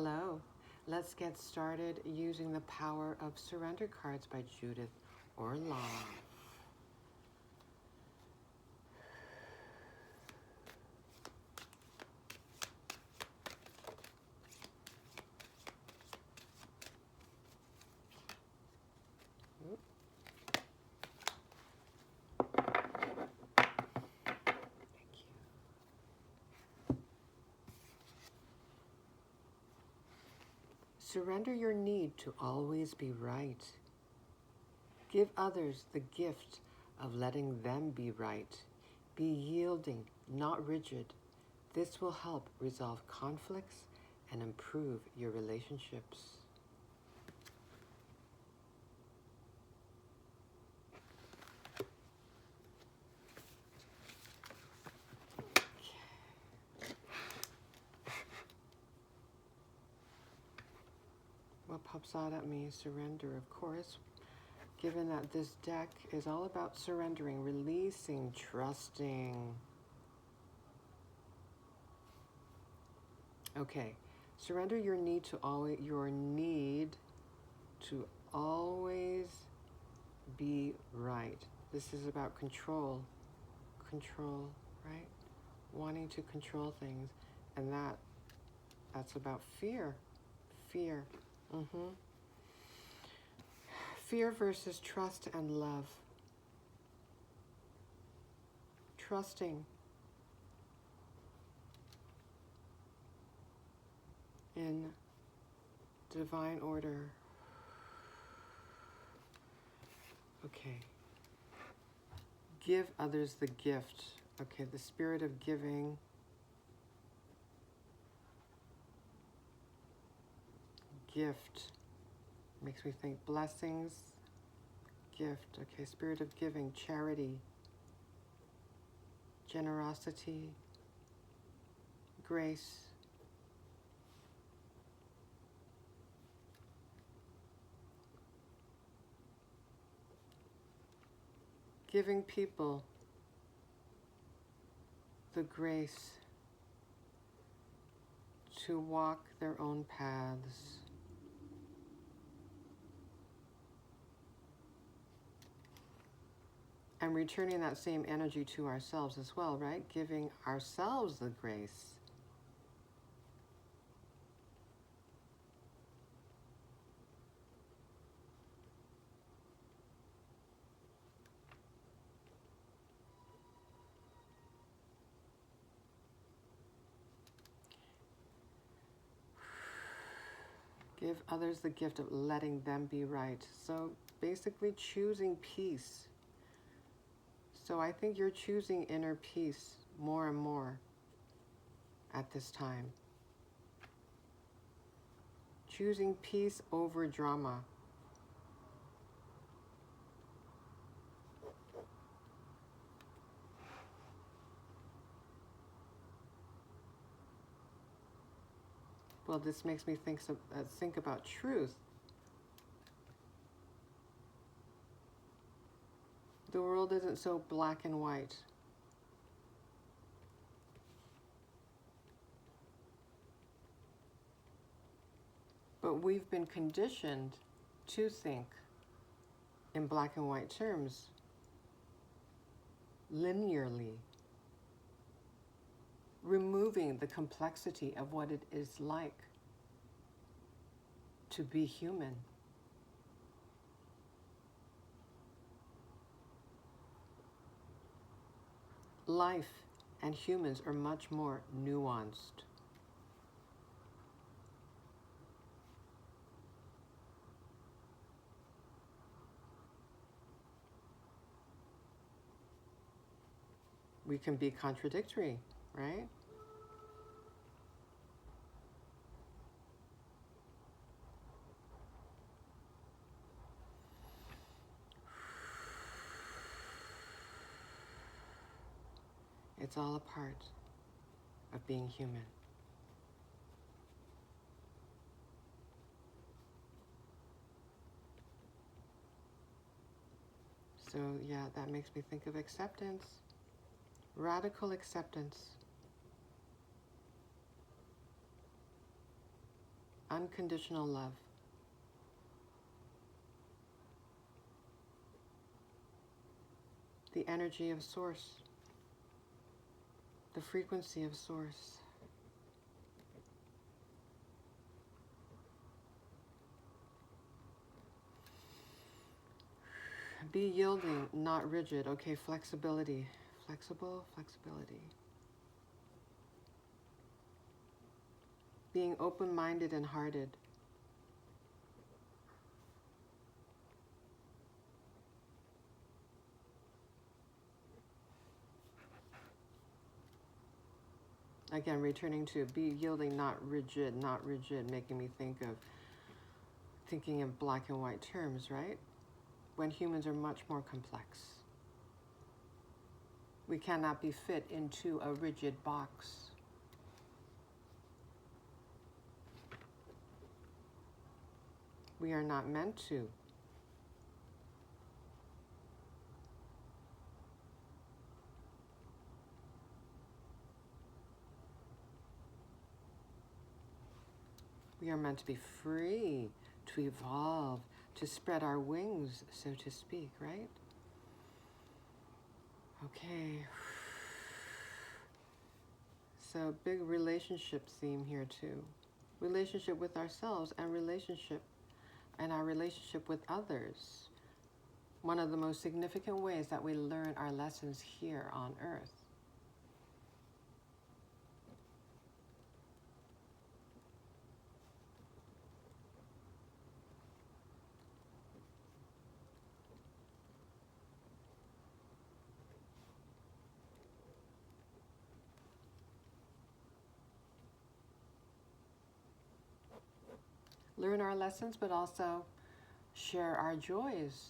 Hello. Let's get started using the power of surrender cards by Judith Orloff. Surrender your need to always be right. Give others the gift of letting them be right. Be yielding, not rigid. This will help resolve conflicts and improve your relationships. What pops out at me is surrender, of course, given that this deck is all about surrendering, releasing, trusting. Okay, surrender your need to always be right. This is about control, right? Wanting to control things, and that's about fear. Fear versus trust and love. Trusting in divine order. Okay. Give others the gift. Okay, the spirit of giving. Gift. Makes me think blessings. Gift. Okay, spirit of giving. Charity. Generosity. Grace. Giving people the grace to walk their own paths. And returning that same energy to ourselves as well, right? Giving ourselves the grace. Give others the gift of letting them be right. So basically choosing peace. So I think you're choosing inner peace more and more at this time. Choosing peace over drama. Well, this makes me think about truth. The world isn't so black and white. But we've been conditioned to think in black and white terms, linearly, removing the complexity of what it is like to be human. Life and humans are much more nuanced. We can be contradictory, right? It's all a part of being human. So yeah, that makes me think of acceptance. Radical acceptance. unconditional love. The energy of Source, the frequency of Source. Be yielding, not rigid. Okay, flexibility. Flexible, flexibility. Being open-minded and hearted. Again, returning to be yielding, not rigid, making me thinking in black and white terms, right? When humans are much more complex. We cannot be fit into a rigid box. We are not meant to. We are meant to be free, to evolve, to spread our wings, so to speak, right? Okay. So big relationship theme here too. Relationship with ourselves and our relationship with others. One of the most significant ways that we learn our lessons here on Earth. Learn our lessons, but also share our joys.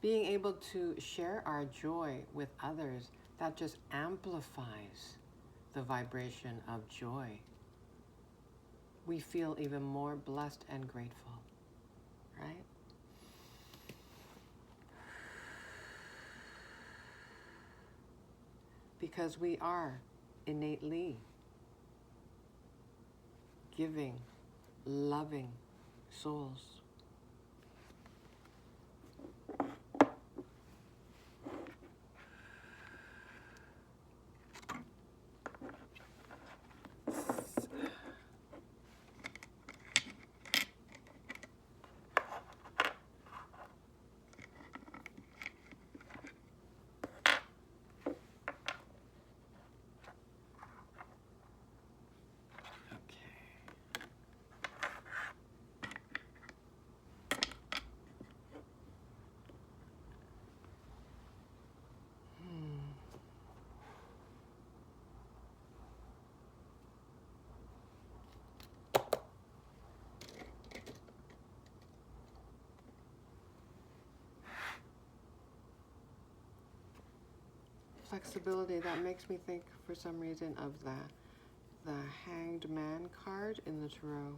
Being able to share our joy with others, that just amplifies the vibration of joy. We feel even more blessed and grateful, right? Because we are innately giving, loving souls. Flexibility, that makes me think for some reason of the Hanged Man card in the Tarot.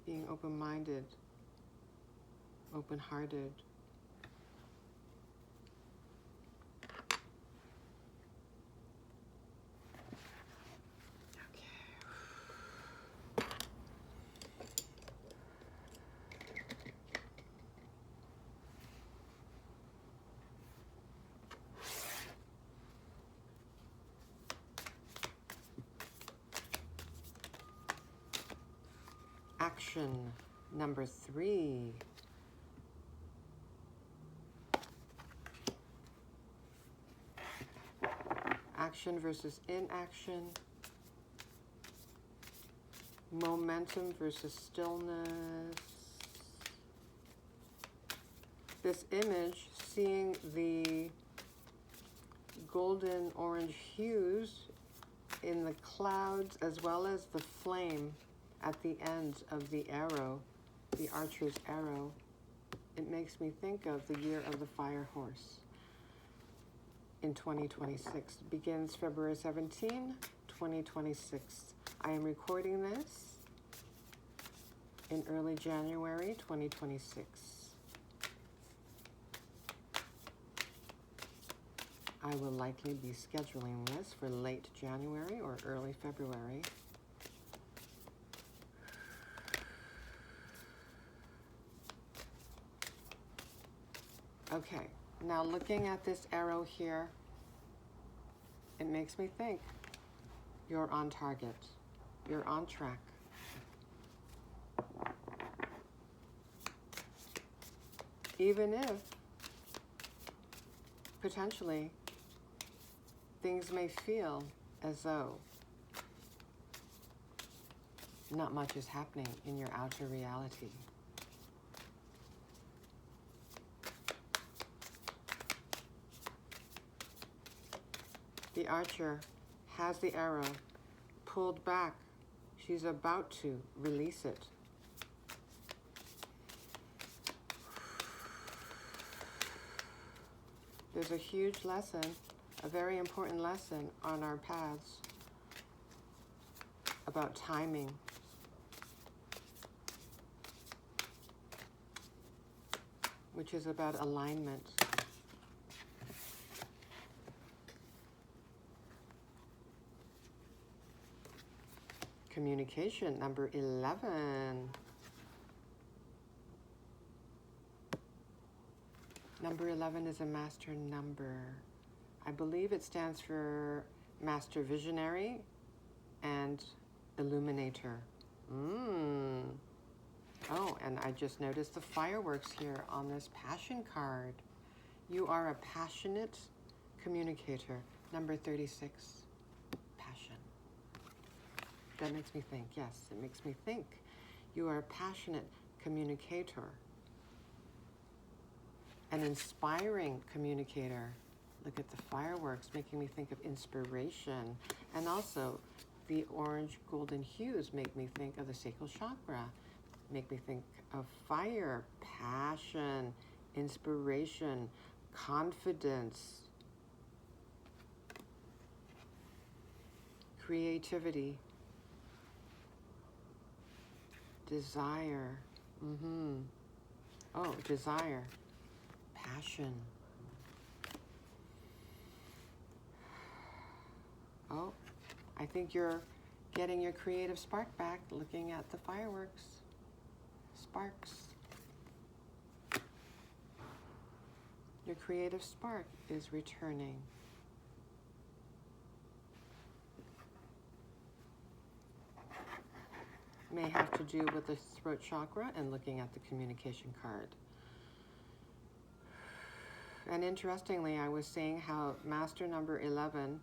Being open-minded, open-hearted. Action number 3. Action versus inaction. Momentum versus stillness. This image, seeing the golden orange hues in the clouds as well as the flame at the ends of the arrow, the archer's arrow, it makes me think of the year of the fire horse in 2026. Begins February 17, 2026. I am recording this in early January 2026. I will likely be scheduling this for late January or early February. Okay, now looking at this arrow here, it makes me think you're on target, you're on track. Even if potentially things may feel as though not much is happening in your outer reality. The archer has the arrow pulled back. She's about to release it. There's a huge lesson, a very important lesson on our paths about timing. Which is about alignment. Communication, number 11. Number 11 is a master number. I believe it stands for master visionary and illuminator. Oh, and I just noticed the fireworks here on this passion card. You are a passionate communicator. Number 36, passion. That makes me think, yes, it makes me think. You are a passionate communicator. An inspiring communicator. Look at the fireworks, making me think of inspiration. And also, the orange golden hues make me think of the sacral chakra. Make me think of fire, passion, inspiration, confidence, creativity, desire. Oh, desire, passion. Oh, I think you're getting your creative spark back looking at the fireworks. Sparks. Your creative spark is returning. May have to do with the throat chakra and looking at the communication card. And interestingly, I was saying how master number 11,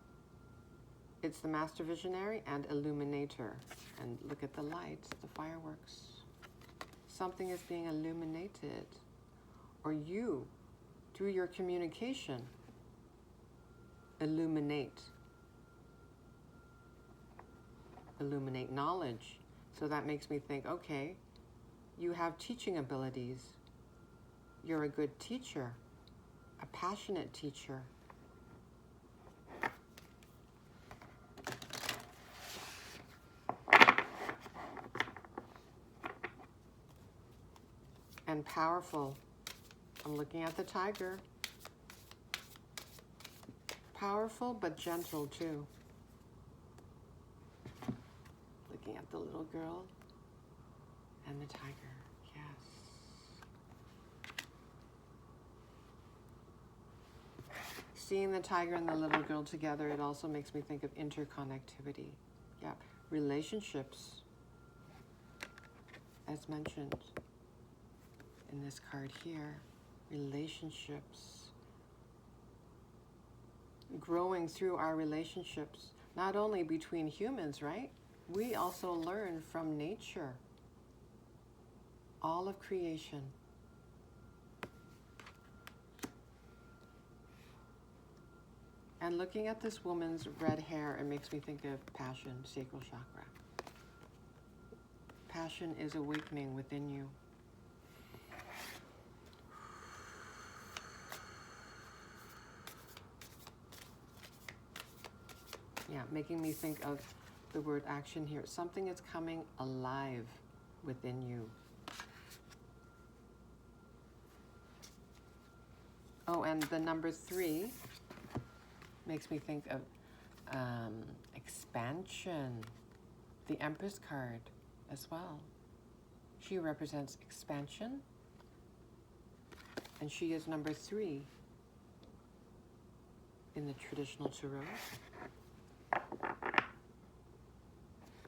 it's the master visionary and illuminator. And look at the lights, the fireworks. Something is being illuminated, or you, through your communication, illuminate knowledge. So that makes me think, okay, you have teaching abilities. You're a good teacher, a passionate teacher. And powerful. I'm looking at the tiger. Powerful but gentle too. Looking at the little girl and the tiger. Yes. Seeing the tiger and the little girl together, it also makes me think of interconnectivity. Yeah, relationships, as mentioned in this card here, relationships, growing through our relationships, not only between humans, right? We also learn from nature, all of creation. And looking at this woman's red hair, it makes me think of passion, sacral chakra. Passion is awakening within you. Yeah, making me think of the word action here. Something is coming alive within you. Oh, and the number 3 makes me think of expansion. The Empress card as well. She represents expansion, and she is number 3 in the traditional tarot.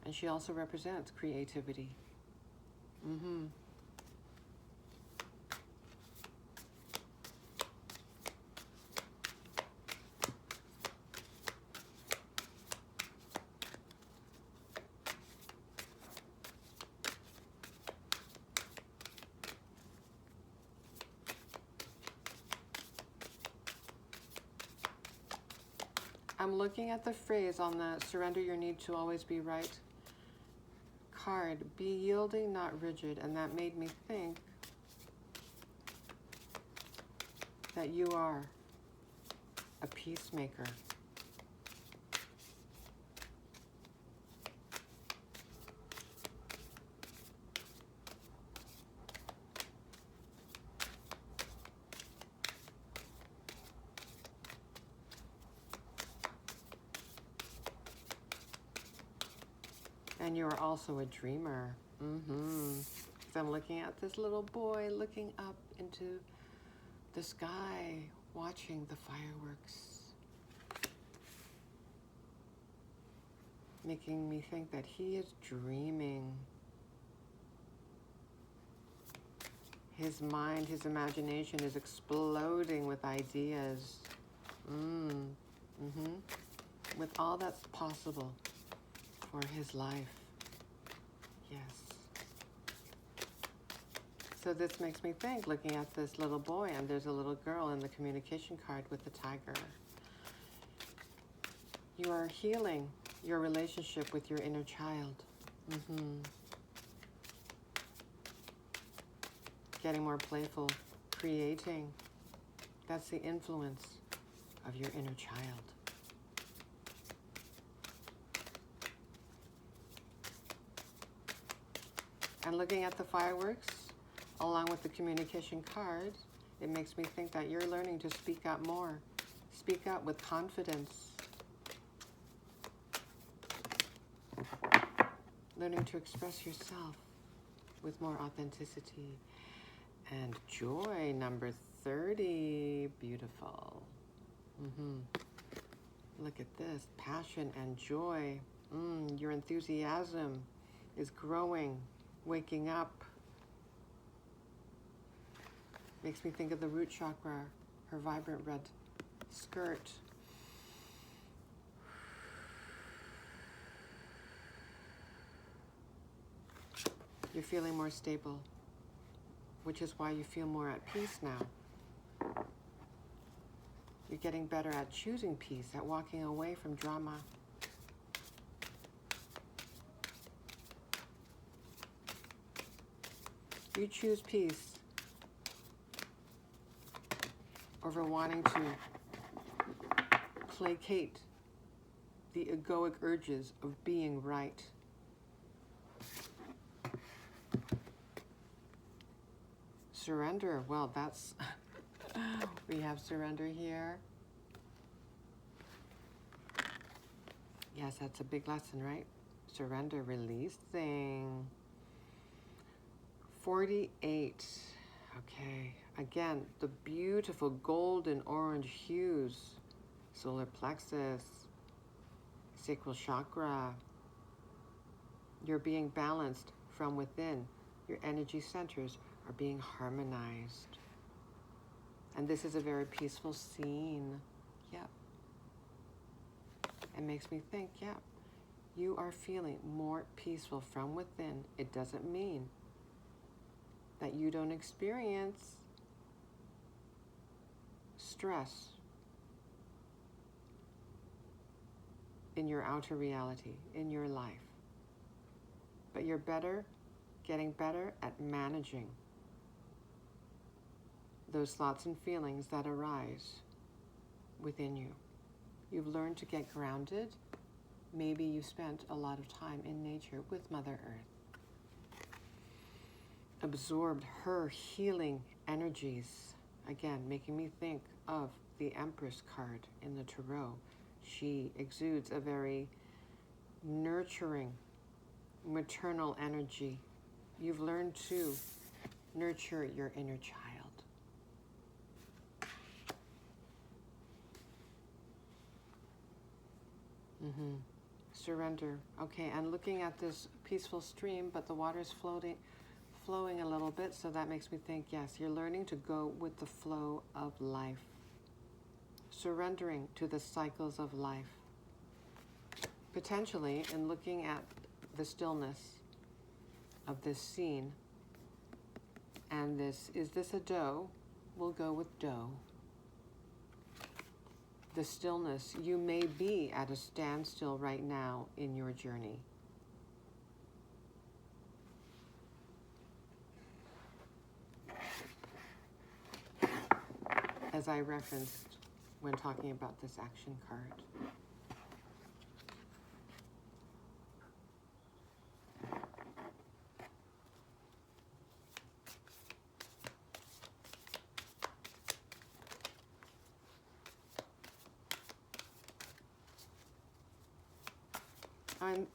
And she also represents creativity. I'm looking at the phrase on the surrender your need to always be right card, be yielding, not rigid, and that made me think that you are a peacemaker. And you are also a dreamer. So I'm looking at this little boy looking up into the sky, watching the fireworks, making me think that he is dreaming. His mind, his imagination is exploding with ideas. With all that's possible for his life. Yes. So this makes me think, looking at this little boy, and there's a little girl in the communication card with the tiger. You are healing your relationship with your inner child. Getting more playful, creating. That's the influence of your inner child. And looking at the fireworks, along with the communication card, it makes me think that you're learning to speak up more. Speak up with confidence. Learning to express yourself with more authenticity. And joy, number 30. Beautiful. Look at this. Passion and joy. Your enthusiasm is growing, waking up. Makes me think of the root chakra, her vibrant red skirt. You're feeling more stable, which is why you feel more at peace now. You're getting better at choosing peace, at walking away from drama. You choose peace over wanting to placate the egoic urges of being right. Surrender, well, that's, we have surrender here. Yes, that's a big lesson, right? Surrender, releasing. 48, okay. Again, the beautiful golden orange hues. Solar plexus, sacral chakra. You're being balanced from within. Your energy centers are being harmonized. And this is a very peaceful scene. Yep. It makes me think, yeah, you are feeling more peaceful from within. It doesn't mean that you don't experience stress in your outer reality, in your life. But you're getting better at managing those thoughts and feelings that arise within you. You've learned to get grounded, maybe you spent a lot of time in nature with Mother Earth. Absorbed her healing energies. Again, making me think of the Empress card in the Tarot. She exudes a very nurturing, maternal energy. You've learned to nurture your inner child. Surrender. Okay, and looking at this peaceful stream, but the water's flowing a little bit, so that makes me think, yes, you're learning to go with the flow of life. Surrendering to the cycles of life. Potentially, in looking at the stillness of this scene, and this, is this a doe? We'll go with doe. The stillness, you may be at a standstill right now in your journey. As I referenced when talking about this action card.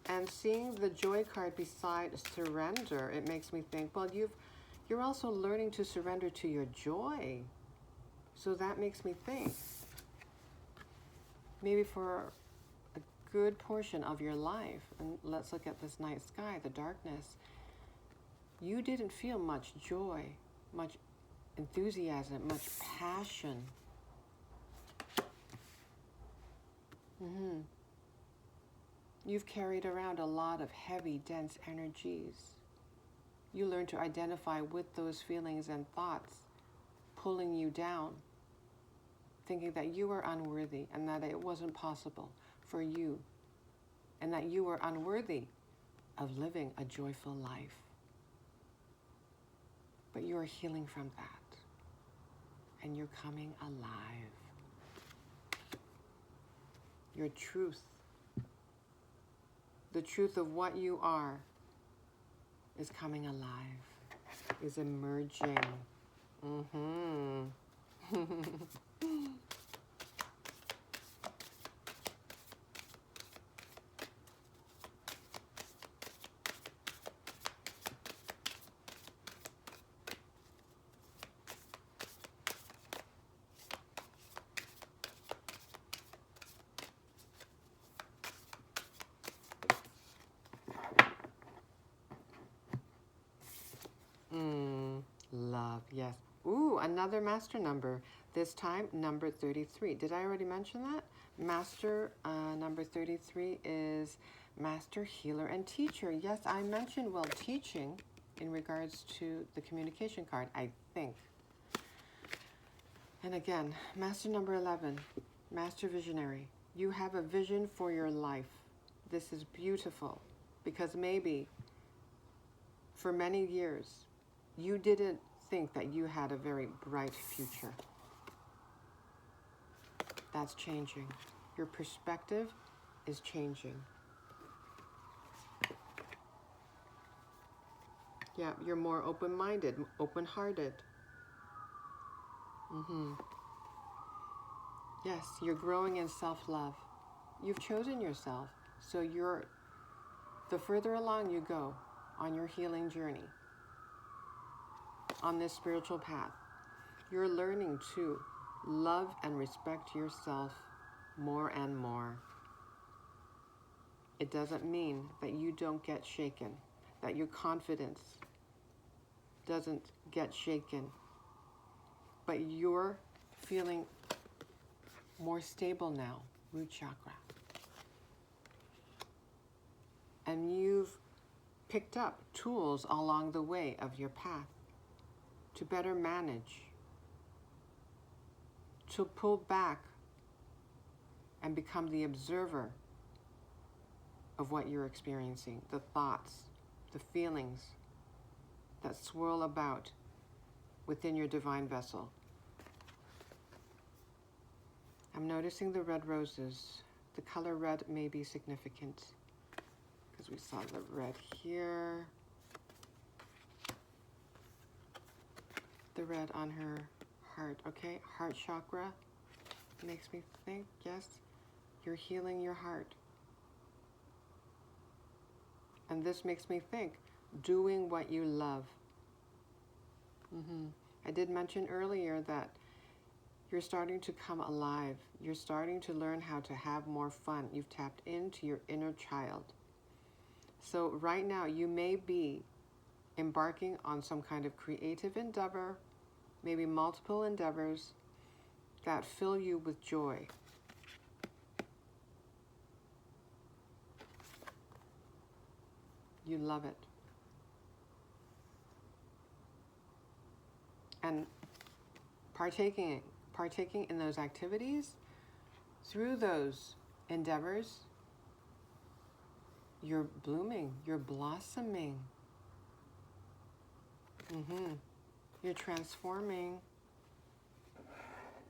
And seeing the joy card beside surrender, it makes me think, well, you're also learning to surrender to your joy. So that makes me think, maybe for a good portion of your life, and let's look at this night sky, the darkness, you didn't feel much joy, much enthusiasm, much passion. You've carried around a lot of heavy, dense energies. You learn to identify with those feelings and thoughts pulling you down, thinking that you were unworthy and that it wasn't possible for you, and that you were unworthy of living a joyful life. But you are healing from that, and you're coming alive. Your truth, the truth of what you are, is coming alive, is emerging. Love, yes. Ooh, another master number. This time, number 33. Did I already mention that? Master number 33 is Master, Healer, and Teacher. Yes, I mentioned, well, teaching in regards to the communication card, I think. And again, Master number 11, Master Visionary. You have a vision for your life. This is beautiful because maybe for many years, you didn't think that you had a very bright future. That's changing. Your perspective is changing. Yeah, you're more open-minded, open-hearted. Yes, you're growing in self-love. You've chosen yourself. So the further along you go on your healing journey, on this spiritual path, you're learning to love and respect yourself more and more. It doesn't mean that you don't get shaken, that your confidence doesn't get shaken, but you're feeling more stable now, root chakra. And you've picked up tools along the way of your path to better manage, to pull back and become the observer of what you're experiencing, the thoughts, the feelings that swirl about within your divine vessel. I'm noticing the red roses the color red may be significant because we saw the red here. The red on her heart, okay? Heart chakra makes me think, yes, you're healing your heart. And this makes me think, doing what you love. I did mention earlier that you're starting to come alive. You're starting to learn how to have more fun. You've tapped into your inner child. So right now you may be embarking on some kind of creative endeavor, maybe multiple endeavors that fill you with joy. You love it. And partaking in those activities, through those endeavors, you're blooming, you're blossoming. You're transforming.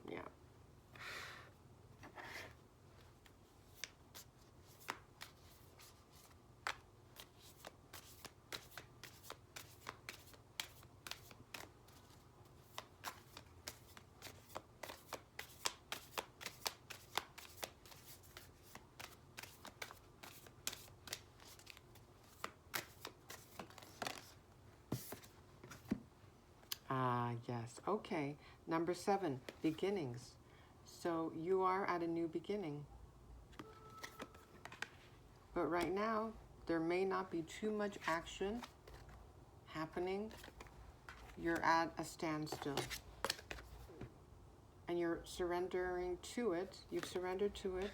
Yeah. Yes. Okay. Number 7, beginnings. So you are at a new beginning. But right now, there may not be too much action happening. You're at a standstill. And you're surrendering to it. You've surrendered to it.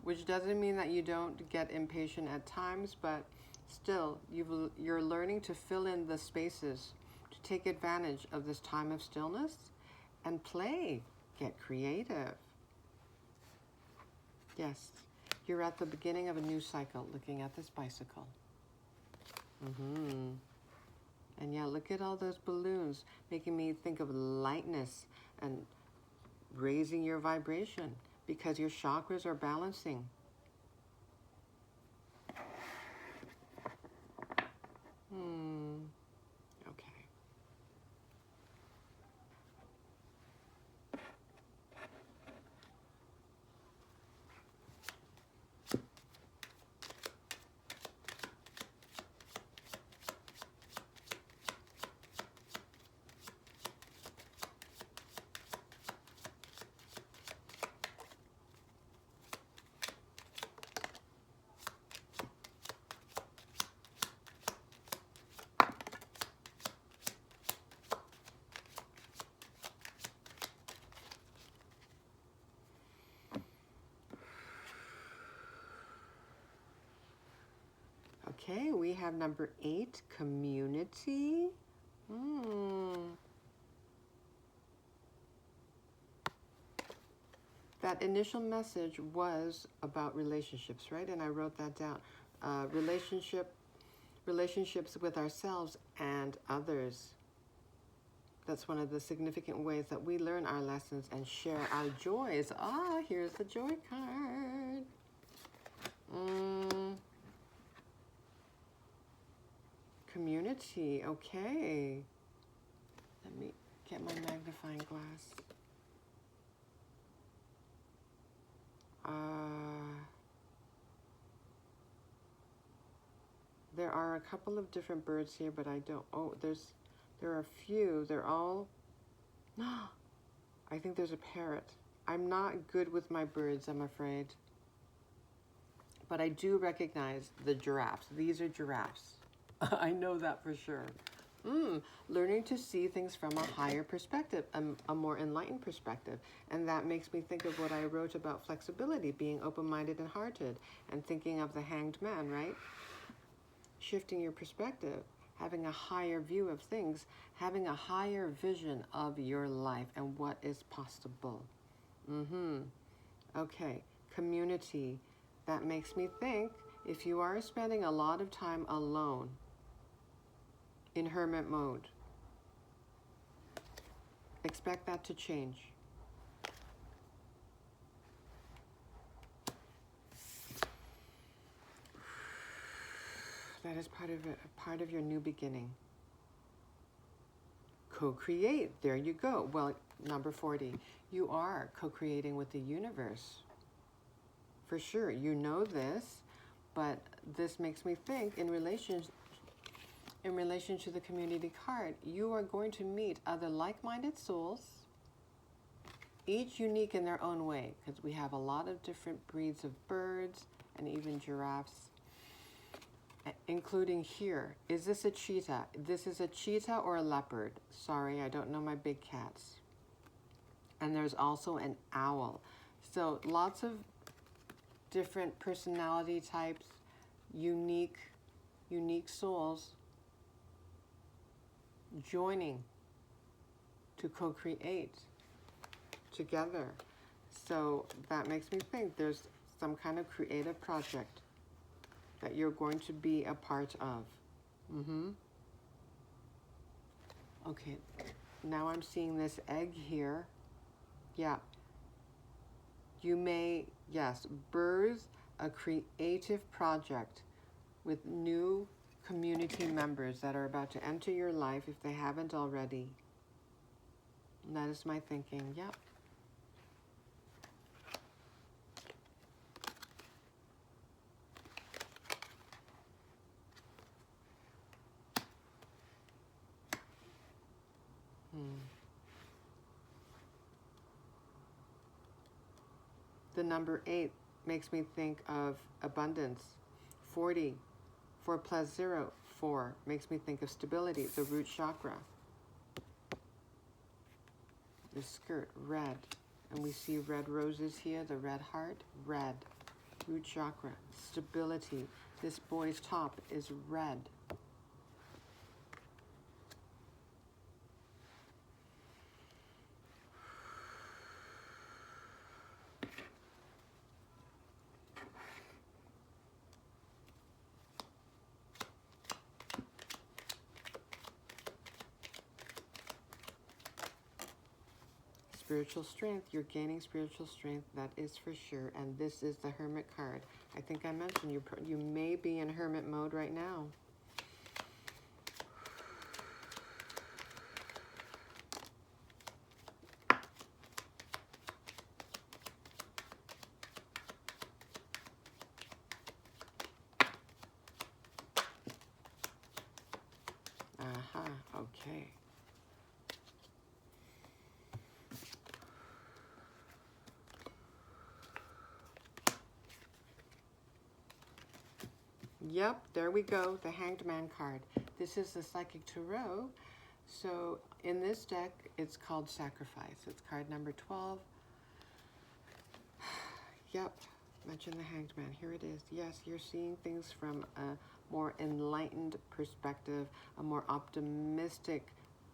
Which doesn't mean that you don't get impatient at times, but still, you're learning to fill in the spaces, to take advantage of this time of stillness and play, get creative. Yes, you're at the beginning of a new cycle, looking at this bicycle. And yeah, look at all those balloons, making me think of lightness and raising your vibration because your chakras are balancing. Okay. Okay, we have number 8, community. That initial message was about relationships, right? And I wrote that down. Relationships with ourselves and others. That's one of the significant ways that we learn our lessons and share our joys. Here's the joy card. Community, okay. Let me get my magnifying glass. There are a couple of different birds here, but I don't, there are a few. They're all, I think there's a parrot. I'm not good with my birds, I'm afraid. But I do recognize the giraffes. These are giraffes. I know that for sure. Learning to see things from a higher perspective, a more enlightened perspective. And that makes me think of what I wrote about flexibility, being open-minded and hearted, and thinking of the hanged man, right? Shifting your perspective, having a higher view of things, having a higher vision of your life and what is possible. Okay, community. That makes me think, if you are spending a lot of time alone, in hermit mode, expect that to change. That is part of your new beginning. Co-create. There you go. Well, number 40. You are co-creating with the universe. For sure. You know this, but this makes me think in relation to the community card, you are going to meet other like-minded souls, each unique in their own way, because we have a lot of different breeds of birds and even giraffes, including here. Is this a cheetah? This is a cheetah or a leopard. Sorry, I don't know my big cats. And there's also an owl. So lots of different personality types, unique souls joining to co-create together. So that makes me think there's some kind of creative project that you're going to be a part of. Okay, now I'm seeing this egg here. Yeah. You may, yes, birth a creative project with new community members that are about to enter your life if they haven't already. And that is my thinking. Yep. The number 8 makes me think of abundance. 40, 4 plus 0, 4, makes me think of stability, the root chakra. The skirt, red. And we see red roses here, the red heart, red. Root chakra, stability. This boy's top is red. Spiritual strength, you're gaining spiritual strength, that is for sure. And this is the Hermit card. I think I mentioned you may be in Hermit mode right now. Okay. Yep, there we go, the Hanged Man card. This is the Psychic Tarot. So in this deck, it's called Sacrifice. It's card number 12. Yep, mention the Hanged Man. Here it is. Yes, you're seeing things from a more enlightened perspective, a more optimistic,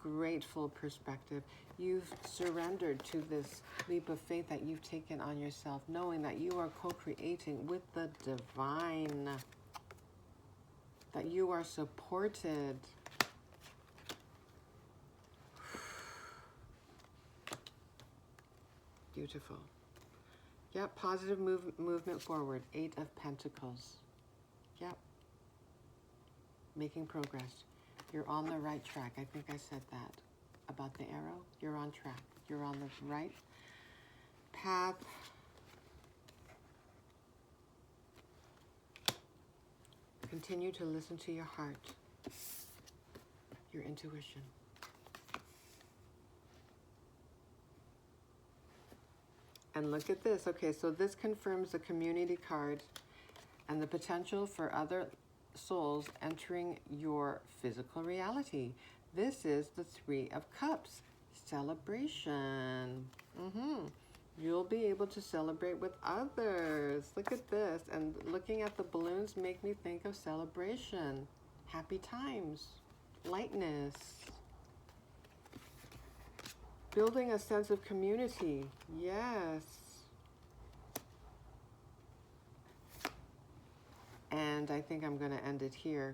grateful perspective. You've surrendered to this leap of faith that you've taken on yourself, knowing that you are co-creating with the divine, that you are supported. Beautiful. Yep, positive movement forward. 8 of Pentacles. Yep. Making progress. You're on the right track. I think I said that about the arrow. You're on track. You're on the right path. Continue to listen to your heart, your intuition. And look at this. Okay, so this confirms the community card and the potential for other souls entering your physical reality. This is the 3 of Cups, celebration. You'll be able to celebrate with others. Look at this. And looking at the balloons make me think of celebration, happy times, lightness. Building a sense of community. Yes. And I think I'm going to end it here.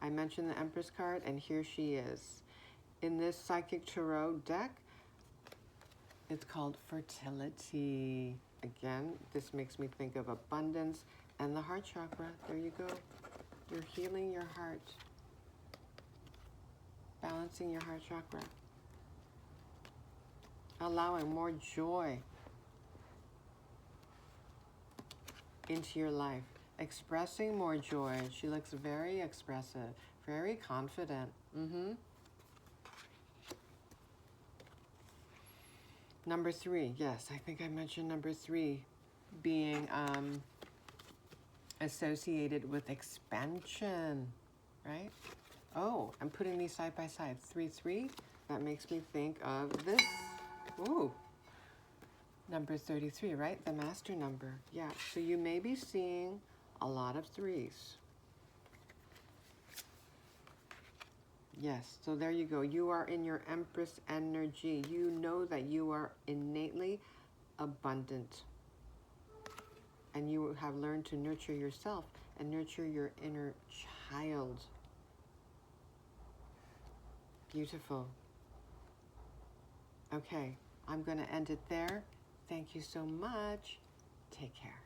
I mentioned the Empress card, and here she is. In this Psychic Tarot deck, it's called Fertility. Again, this makes me think of abundance and the heart chakra. There you go. You're healing your heart. Balancing your heart chakra. Allowing more joy into your life. Expressing more joy. She looks very expressive, very confident. Number 3, yes, I think I mentioned number 3 being associated with expansion, right? Oh, I'm putting these side by side. 3, 3. That makes me think of this. Ooh. Number 33, right? The master number. Yeah, so you may be seeing a lot of 3s. Yes, so there you go. You are in your Empress energy. You know that you are innately abundant. And you have learned to nurture yourself and nurture your inner child. Beautiful. Okay, I'm going to end it there. Thank you so much. Take care.